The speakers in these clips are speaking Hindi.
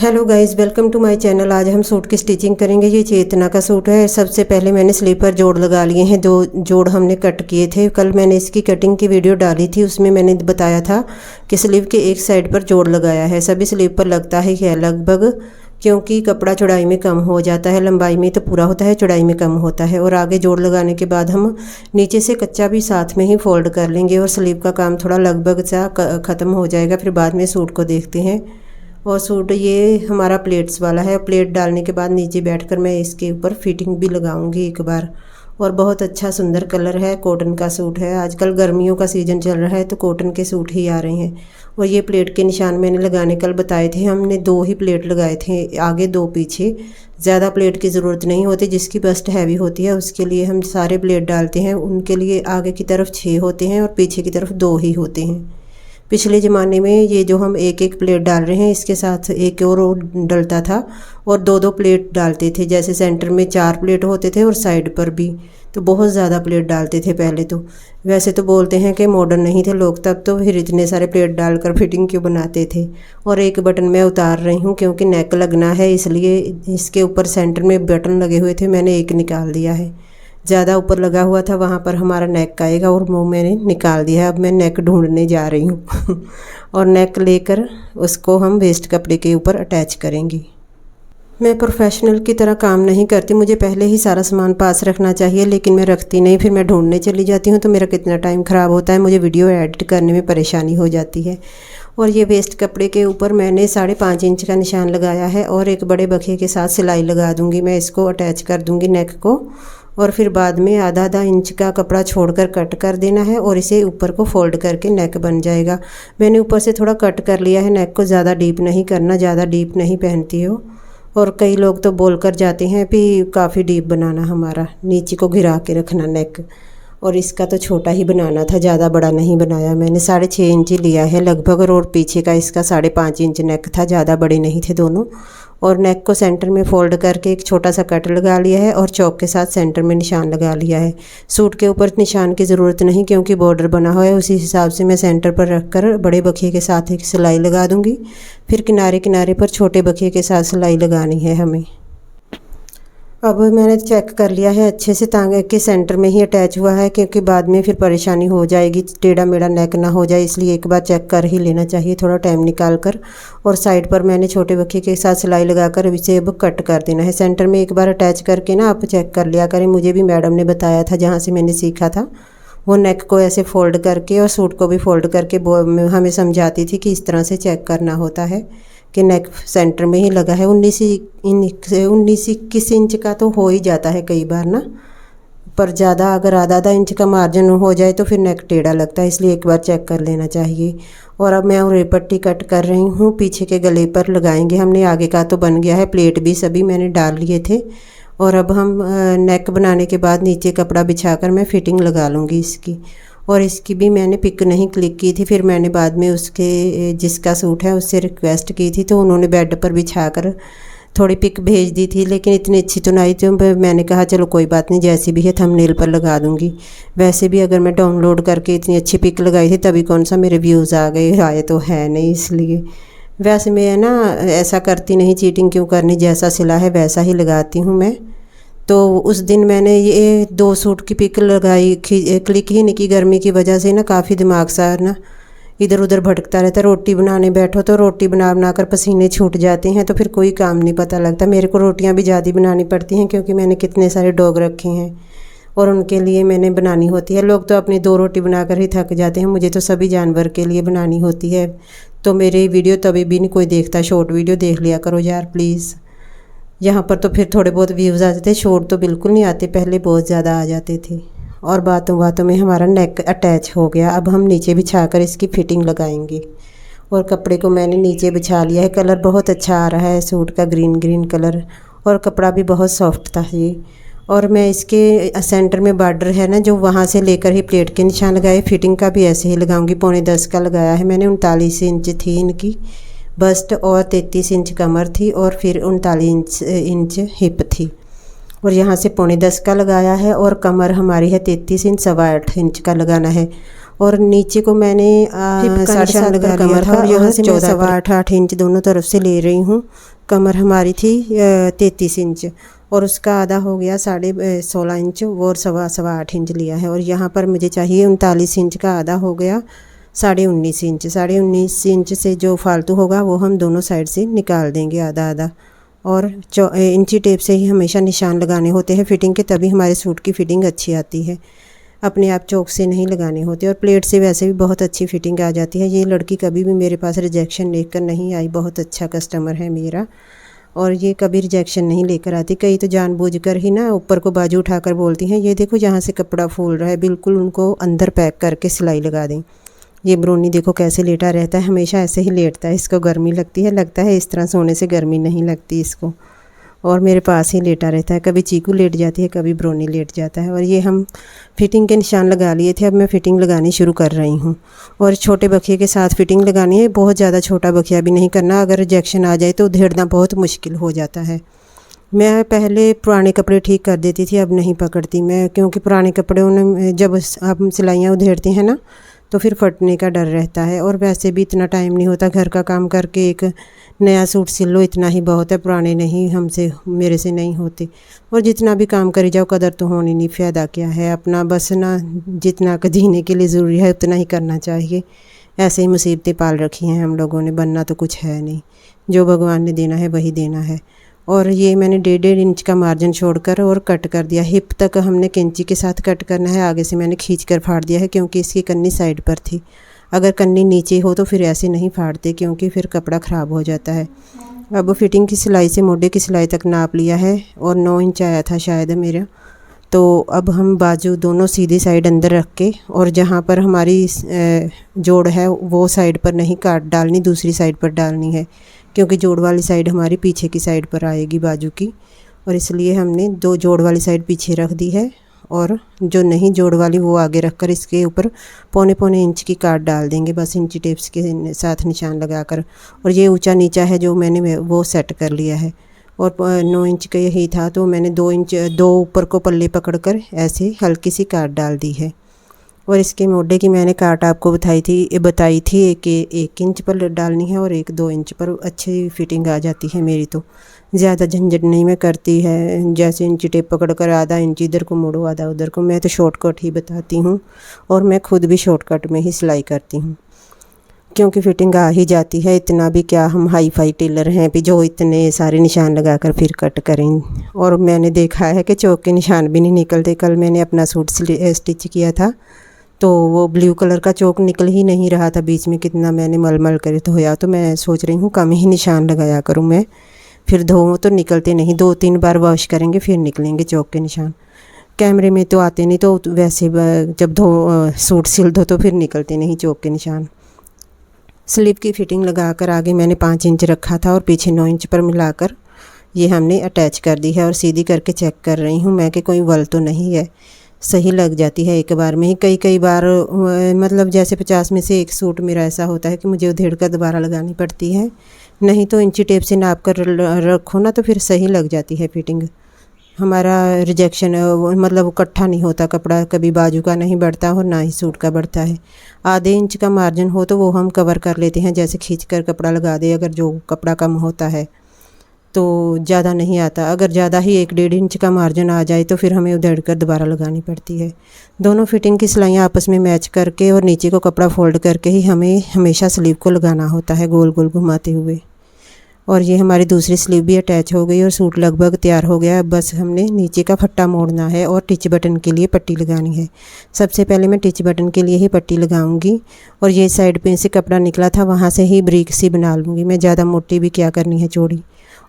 Hello guys, welcome to my channel. आज हम सूट की स्टिचिंग करेंगे। ये चेतना का सूट है। सबसे पहले मैंने स्लीपर जोड़ लगा लिए हैं। 2 जोड़ हमने कट किए थे। कल मैंने इसकी कटिंग की वीडियो डाली थी, उसमें मैंने बताया था कि स्लीव के एक साइड पर जोड़ लगाया है। सभी स्लीव पर लगता है क्या लगभग, क्योंकि कपड़ा चौड़ाई में कम हो जाता है। लंबाई में तो पूरा होता है, चौड़ाई में कम होता है। और आगे जोड़ लगाने के बाद हम नीचे से कच्चा भी साथ में ही फोल्ड कर लेंगे और स्लीव का काम थोड़ा लगभग सा ख़त्म हो जाएगा। फिर बाद में सूट को देखते हैं। और सूट ये हमारा प्लेट्स वाला है। प्लेट डालने के बाद नीचे बैठकर मैं इसके ऊपर फिटिंग भी लगाऊंगी एक बार। और बहुत अच्छा सुंदर कलर है। कॉटन का सूट है। आजकल गर्मियों का सीज़न चल रहा है तो कॉटन के सूट ही आ रहे हैं। और ये प्लेट के निशान मैंने लगाने कल बताए थे। हमने 2 ही प्लेट लगाए थे, आगे 2 पीछे। ज़्यादा प्लेट की ज़रूरत नहीं होती। जिसकी बस्ट हैवी होती है उसके लिए हम सारे प्लेट डालते हैं। उनके लिए आगे की तरफ 6 होते हैं और पीछे की तरफ 2 ही होते हैं। पिछले ज़माने में ये जो हम एक एक प्लेट डाल रहे हैं, इसके साथ एक और डलता था और 2-2 प्लेट डालते थे। जैसे सेंटर में 4 प्लेट होते थे और साइड पर भी, तो बहुत ज़्यादा प्लेट डालते थे पहले तो। वैसे तो बोलते हैं कि मॉडर्न नहीं थे लोग तब, तो फिर इतने सारे प्लेट डालकर फिटिंग क्यों बनाते थे। और एक बटन मैं उतार रही हूँ क्योंकि नेक लगना है, इसलिए इसके ऊपर सेंटर में बटन लगे हुए थे, मैंने एक निकाल दिया है। ज़्यादा ऊपर लगा हुआ था वहाँ पर हमारा नेक आएगा और वो मैंने निकाल दिया है। अब मैं नेक ढूंढने जा रही हूँ और नेक लेकर उसको हम वेस्ट कपड़े के ऊपर अटैच करेंगे। मैं प्रोफेशनल की तरह काम नहीं करती। मुझे पहले ही सारा सामान पास रखना चाहिए, लेकिन मैं रखती नहीं। फिर मैं ढूंढने चली जाती हूँ तो मेरा कितना टाइम ख़राब होता है। मुझे वीडियो एडिट करने में परेशानी हो जाती है। और ये वेस्ट कपड़े के ऊपर मैंने 5.5 इंच का निशान लगाया है और एक बड़े बखिए के साथ सिलाई लगा दूँगी। मैं इसको अटैच कर दूँगी नेक को। और फिर बाद में आधा इंच का कपड़ा छोड़कर कट कर देना है और इसे ऊपर को फोल्ड करके नेक बन जाएगा। मैंने ऊपर से थोड़ा कट कर लिया है नेक को। ज़्यादा डीप नहीं करना, ज़्यादा डीप नहीं पहनती हो। और कई लोग तो बोल कर जाते हैं कि काफ़ी डीप बनाना, हमारा नीचे को घिरा के रखना नेक। और इसका तो छोटा ही बनाना था, ज़्यादा बड़ा नहीं बनाया मैंने। 6.5 इंच लिया है लगभग। और पीछे का इसका 5.5 इंच नेक था, ज़्यादा बड़े नहीं थे दोनों। और नेक को सेंटर में फोल्ड करके एक छोटा सा कट लगा लिया है और चौक के साथ सेंटर में निशान लगा लिया है। सूट के ऊपर निशान की ज़रूरत नहीं क्योंकि बॉर्डर बना हुआ है। उसी हिसाब से मैं सेंटर पर रखकर बड़े बखिए के साथ एक सिलाई लगा दूंगी। फिर किनारे किनारे पर छोटे बखिए के साथ सिलाई लगानी है हमें। अब मैंने चेक कर लिया है अच्छे से, ताकि के सेंटर में ही अटैच हुआ है, क्योंकि बाद में फिर परेशानी हो जाएगी, टेढ़ा मेढ़ा नेक ना हो जाए। इसलिए एक बार चेक कर ही लेना चाहिए थोड़ा टाइम निकाल कर। और साइड पर मैंने छोटे बखिए के साथ सिलाई लगाकर इसे अब कट कर देना है। सेंटर में एक बार अटैच करके ना आप चेक कर लिया करें। मुझे भी मैडम ने बताया था जहाँ से मैंने सीखा था। वो नेक को ऐसे फोल्ड करके और सूट को भी फोल्ड करके हमें समझाती थी कि इस तरह से चेक करना होता है कि नेक सेंटर में ही लगा है। 19-21 इंच का तो हो ही जाता है कई बार ना, पर ज़्यादा अगर आधा इंच का मार्जिन हो जाए तो फिर नेक टेढ़ा लगता है। इसलिए एक बार चेक कर लेना चाहिए। और अब मैं उरे पट्टी कट कर रही हूँ, पीछे के गले पर लगाएंगे हमने। आगे का तो बन गया है, प्लेट भी सभी मैंने डाल लिए थे। और अब हम नेक बनाने के बाद नीचे कपड़ा बिछाकर मैं फिटिंग लगा लूँगी इसकी। और इसकी भी मैंने पिक नहीं क्लिक की थी। फिर मैंने बाद में उसके जिसका सूट है उससे रिक्वेस्ट की थी, तो उन्होंने बेड पर बिछाकर थोड़ी पिक भेज दी थी, लेकिन इतनी अच्छी तो नहीं थी। मैंने कहा चलो कोई बात नहीं, जैसी भी है थंबनेल पर लगा दूंगी। वैसे भी अगर मैं डाउनलोड करके इतनी अच्छी पिक लगाई थी तभी कौन सा मेरे व्यूज़ आ गए, आए तो है नहीं। इसलिए वैसे मैं ना ऐसा करती नहीं, चीटिंग क्यों करनी, जैसा सिला है वैसा ही लगाती हूँ मैं। तो उस दिन मैंने ये 2 सूट की पिक लगाई, क्लिक ही नहीं की। गर्मी की वजह से ना काफ़ी दिमाग सा ना इधर उधर भटकता रहता। रोटी बनाने बैठो तो रोटी बना बना कर पसीने छूट जाते हैं, तो फिर कोई काम नहीं पता लगता। मेरे को रोटियां भी ज़्यादा बनानी पड़ती हैं क्योंकि मैंने कितने सारे डॉग रखे हैं और उनके लिए मैंने बनानी होती है। लोग तो अपनी 2 रोटी बनाकर ही थक जाते हैं, मुझे तो सभी जानवर के लिए बनानी होती है। तो मेरे वीडियो तभी भी नहीं कोई देखता। शॉर्ट वीडियो देख लिया करो यार प्लीज़। यहाँ पर तो फिर थोड़े बहुत व्यूज़ आते थे, शॉर्ट तो बिल्कुल नहीं आते, पहले बहुत ज़्यादा आ जाते थे। और बातों बातों में हमारा नेक अटैच हो गया। अब हम नीचे बिछाकर इसकी फिटिंग लगाएंगे। और कपड़े को मैंने नीचे बिछा लिया है। कलर बहुत अच्छा आ रहा है सूट का, ग्रीन कलर। और कपड़ा भी बहुत सॉफ्ट था ये। और मैं इसके सेंटर में बॉर्डर है ना जो, वहाँ से लेकर ही प्लेट के निशान लगाए। फिटिंग का भी ऐसे ही लगाऊंगी। 9.25 का लगाया है मैंने। 39 इंच थी इनकी बस्ट और 33 इंच कमर थी और फिर 39 इंच हिप थी। और यहाँ से 9.25 का लगाया है और कमर हमारी है 33 इंच, 8.25 इंच का लगाना है। और नीचे को मैंने 7.5 लगा कमर था और यहाँ से मैं 8.25 इंच दोनों तरफ से ले रही हूँ। कमर हमारी थी 33 इंच और उसका आधा हो गया 16.5 इंच और 8.25 इंच लिया है। और यहाँ पर मुझे चाहिए 39 इंच का आधा हो गया 19.5 इंच। 19.5 इंच से जो फालतू होगा वो हम दोनों साइड से निकाल देंगे आधा आधा। और इंची टेप से ही हमेशा निशान लगाने होते हैं फिटिंग के, तभी हमारे सूट की फ़िटिंग अच्छी आती है। अपने आप चौक से नहीं लगाने होते। और प्लेट से वैसे भी बहुत अच्छी फ़िटिंग आ जाती है। ये लड़की कभी भी मेरे पास रिजेक्शन लेकर नहीं आई, बहुत अच्छा कस्टमर है मेरा और ये कभी रिजेक्शन नहीं लेकर आती। कई तो जानबूझकर ही ना ऊपर को बाजू उठाकर बोलती हैं ये देखो जहाँ से कपड़ा फूल रहा है, बिल्कुल उनको अंदर पैक करके सिलाई लगा दें। ये ब्रोनी देखो कैसे लेटा रहता है, हमेशा ऐसे ही लेटता है। इसको गर्मी लगती है, लगता है इस तरह सोने से गर्मी नहीं लगती इसको, और मेरे पास ही लेटा रहता है। कभी चीकू लेट जाती है, कभी ब्रोनी लेट जाता है। और ये हम फिटिंग के निशान लगा लिए थे, अब मैं फ़िटिंग लगानी शुरू कर रही हूँ। और छोटे बखिए के साथ फ़िटिंग लगानी है, बहुत ज़्यादा छोटा बखिया भी नहीं करना, अगर रिजेक्शन आ जाए तो उधेड़ना बहुत मुश्किल हो जाता है। मैं पहले पुराने कपड़े ठीक कर देती थी, अब नहीं पकड़ती मैं, क्योंकि पुराने कपड़ों में जब हम सिलाइयाँ उधेड़ते हैं ना तो फिर फटने का डर रहता है। और वैसे भी इतना टाइम नहीं होता, घर का काम करके एक नया सूट सिल लो इतना ही बहुत है, पुराने नहीं हमसे मेरे से नहीं होते। और जितना भी काम करी जाओ कदर तो होनी नहीं, फ़ायदा क्या है अपना, बस ना जितना जीने के लिए ज़रूरी है उतना ही करना चाहिए। ऐसे ही मुसीबतें पाल रखी हैं हम लोगों ने, बनना तो कुछ है नहीं, जो भगवान ने देना है वही देना है। और ये मैंने 1.5 इंच का मार्जिन छोड़कर और कट कर दिया। हिप तक हमने कैंची के साथ कट करना है, आगे से मैंने खींच कर फाड़ दिया है क्योंकि इसकी कन्नी साइड पर थी। अगर कन्नी नीचे हो तो फिर ऐसे नहीं फाड़ते क्योंकि फिर कपड़ा ख़राब हो जाता है। अब फिटिंग की सिलाई से मोढे की सिलाई तक नाप लिया है और 9 इंच आया था शायद मेरा। तो अब हम बाजू दोनों सीधी साइड अंदर रख के, और जहाँ पर हमारी जोड़ है वो साइड पर नहीं काट डालनी, दूसरी साइड पर डालनी है, क्योंकि जोड़ वाली साइड हमारी पीछे की साइड पर आएगी बाजू की, और इसलिए हमने 2 जोड़ वाली साइड पीछे रख दी है और जो नहीं जोड़ वाली वो आगे रख कर इसके ऊपर 1.25 इंच की काट डाल देंगे, बस इंची टेप्स के साथ निशान लगाकर। और ये ऊंचा नीचा है जो मैंने वो सेट कर लिया है। और 9 इंच का यही था तो मैंने 2 ऊपर को पल्ले पकड़कर ऐसे हल्की सी काट डाल दी है। और इसके मोढे की मैंने काट आपको बताई थी एक इंच पर डालनी है और 2 इंच पर अच्छी फिटिंग आ जाती है मेरी। तो ज़्यादा झंझट नहीं मैं करती है, जैसे इंची टेप पकड़ कर आधा इंच इधर को मोड़ो आधा उधर को, मैं तो शॉर्टकट ही बताती हूँ और मैं खुद भी शॉर्टकट में ही सिलाई करती हूँ क्योंकि फ़िटिंग आ ही जाती है। इतना भी क्या हम हाई फाई टेलर हैं भी जो इतने सारे निशान लगाकर फिर कट करें। और मैंने देखा है कि चौक के निशान भी नहीं निकलते। कल मैंने अपना सूट स्टिच किया था तो वो ब्लू कलर का चौक निकल ही नहीं रहा था, बीच में कितना मैंने मल कर धोया। तो मैं सोच रही हूँ कम ही निशान लगाया करूँ मैं, फिर धो तो निकलते नहीं, 2-3 बार वॉश करेंगे फिर निकलेंगे चौक के निशान। कैमरे में तो आते नहीं, तो वैसे जब सूट सिल दो तो फिर निकलते नहीं चौक के निशान। स्लीव की फ़िटिंग लगाकर आगे मैंने 5 इंच रखा था और पीछे 9 इंच पर मिलाकर ये हमने अटैच कर दी है। और सीधी करके चेक कर रही हूँ मैं कि कोई वल तो नहीं है, सही लग जाती है एक बार में ही। कई बार मतलब जैसे 50 में से 1 सूट मेरा ऐसा होता है कि मुझे उधेड़ कर दोबारा लगानी पड़ती है, नहीं तो इंची टेप से नाप कर रखो ना तो फिर सही लग जाती है फिटिंग। हमारा रिजेक्शन मतलब इकट्ठा नहीं होता कपड़ा, कभी बाजू का नहीं बढ़ता और ना ही सूट का बढ़ता है। आधे इंच का मार्जिन हो तो वो हम कवर कर लेते हैं, जैसे खींच कर कपड़ा लगा दे अगर जो कपड़ा कम होता है तो ज़्यादा नहीं आता। अगर ज़्यादा ही 1-1.5 इंच का मार्जिन आ जाए तो फिर हमें उधेड़ कर दोबारा लगानी पड़ती है। दोनों फिटिंग की सिलाइयाँ आपस में मैच करके और नीचे को कपड़ा फोल्ड करके ही हमें हमेशा स्लीव को लगाना होता है गोल गोल घुमाते हुए। और ये हमारी दूसरी स्लीव भी अटैच हो गई और सूट लगभग तैयार हो गया। बस हमने नीचे का फट्टा मोड़ना है और टिच बटन के लिए पट्टी लगानी है। सबसे पहले मैं टिच बटन के लिए ही पट्टी लगाऊंगी और ये साइड पे से कपड़ा निकला था वहाँ से ही ब्रीक सी बना लूँगी मैं, ज़्यादा मोटी भी क्या करनी है चौड़ी।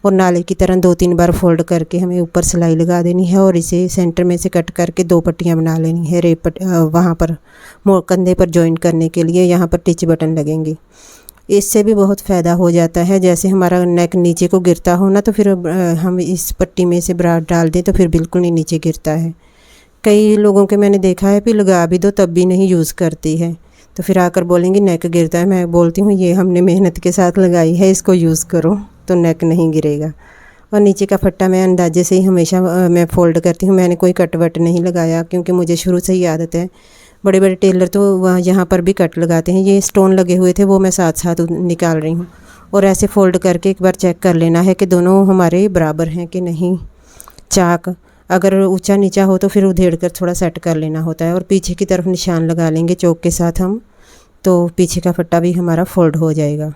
और नाले की तरह 2-3 बार फोल्ड करके हमें ऊपर सिलाई लगा देनी है और इसे सेंटर में से कट करके 2 पट्टियाँ बना लेनी है। वहाँ पर कंधे पर जॉइंट करने के लिए यहाँ पर टिच बटन लगेंगे। इससे भी बहुत फ़ायदा हो जाता है, जैसे हमारा नेक नीचे को गिरता हो ना तो फिर हम इस पट्टी में से ब्रा डाल दें तो फिर बिल्कुल नहीं नीचे गिरता है। कई लोगों के मैंने देखा है फिर लगा भी दो तब भी नहीं यूज़ करती है, तो फिर आकर बोलेंगे नेक गिरता है। मैं बोलती हूँ ये हमने मेहनत के साथ लगाई है, इसको यूज़ करो तो नेक नहीं गिरेगा। और नीचे का फट्टा मैं अंदाजे से ही हमेशा मैं फ़ोल्ड करती हूँ, मैंने कोई कट वट नहीं लगाया क्योंकि मुझे शुरू से ही आदत है बड़े बड़े टेलर तो वहाँ यहाँ पर भी कट लगाते हैं। ये स्टोन लगे हुए थे वो मैं साथ साथ निकाल रही हूँ। और ऐसे फ़ोल्ड करके एक बार चेक कर लेना है कि दोनों हमारे बराबर हैं कि नहीं। चाक अगर ऊंचा नीचा हो तो फिर उधेड़ कर थोड़ा सेट कर लेना होता है। और पीछे की तरफ निशान लगा लेंगे चौक के साथ हम, तो पीछे का फट्टा भी हमारा फोल्ड हो जाएगा।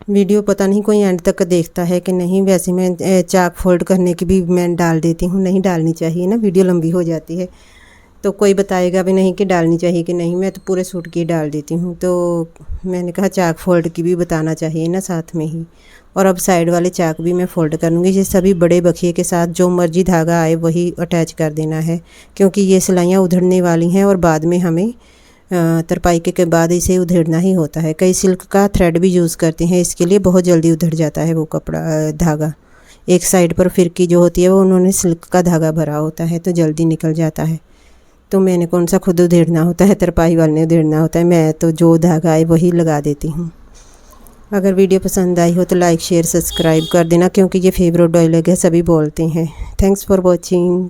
वीडियो पता नहीं कोई एंड तक देखता है कि नहीं। वैसे मैं चाक फोल्ड करने की भी मैं डाल देती हूँ, नहीं डालनी चाहिए ना, वीडियो लंबी हो जाती है। तो कोई बताएगा भी नहीं कि डालनी चाहिए कि नहीं, मैं तो पूरे सूट की डाल देती हूँ। तो मैंने कहा चाक फोल्ड की भी बताना चाहिए ना साथ में ही। और अब साइड वाले चाक भी मैं फ़ोल्ड कर लूँगी। ये सभी बड़े बखिए के साथ जो मर्जी धागा आए वही अटैच कर देना है, क्योंकि ये सिलाइयाँ उधड़ने वाली हैं और बाद में हमें तरपाई के बाद इसे उधेड़ना ही होता है। कई सिल्क का थ्रेड भी यूज़ करते हैं इसके लिए, बहुत जल्दी उधड़ जाता है वो कपड़ा धागा। एक साइड पर फिरकी जो होती है वो उन्होंने सिल्क का धागा भरा होता है तो जल्दी निकल जाता है। तो मैंने कौन सा खुद उधेड़ना होता है, तरपाई वाले ने उधेड़ना होता है। मैं तो जो धागा आए वही लगा देती हूँ। अगर वीडियो पसंद आई हो तो लाइक शेयर सब्सक्राइब कर देना, क्योंकि ये फेवरेट डायलॉग है, सभी बोलते हैं। Thanks for watching.